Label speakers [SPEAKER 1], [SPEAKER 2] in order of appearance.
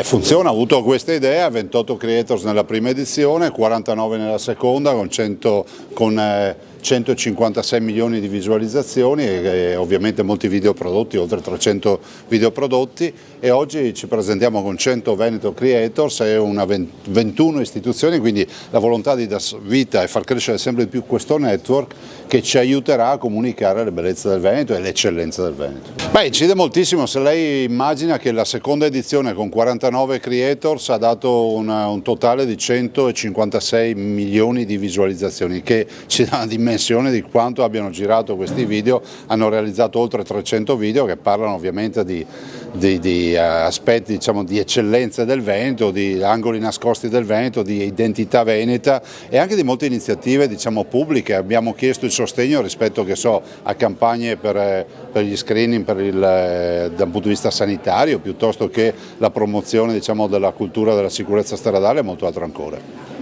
[SPEAKER 1] Funziona, ha avuto questa idea, 28 creators nella prima edizione, 49 nella seconda con 156 milioni di visualizzazioni e ovviamente molti video prodotti, oltre 300 video prodotti, e oggi ci presentiamo con 100 Veneto Creators e 21 istituzioni, quindi la volontà di dar vita e far crescere sempre di più questo network che ci aiuterà a comunicare le bellezze del Veneto e le eccellenze del Veneto. Incide moltissimo se lei immagina che la seconda edizione con 49 creators ha dato un totale di 156 milioni di visualizzazioni, che ci dà una dimensione di quanto abbiano girato questi video. Hanno realizzato oltre 300 video che parlano ovviamente di aspetti, diciamo, di eccellenze del Veneto, di angoli nascosti del Veneto, di identità veneta e anche di molte iniziative, diciamo, pubbliche. Abbiamo chiesto il sostegno rispetto, che so, a campagne per gli screening da un punto di vista sanitario, piuttosto che la promozione, diciamo, della cultura della sicurezza stradale e molto altro ancora.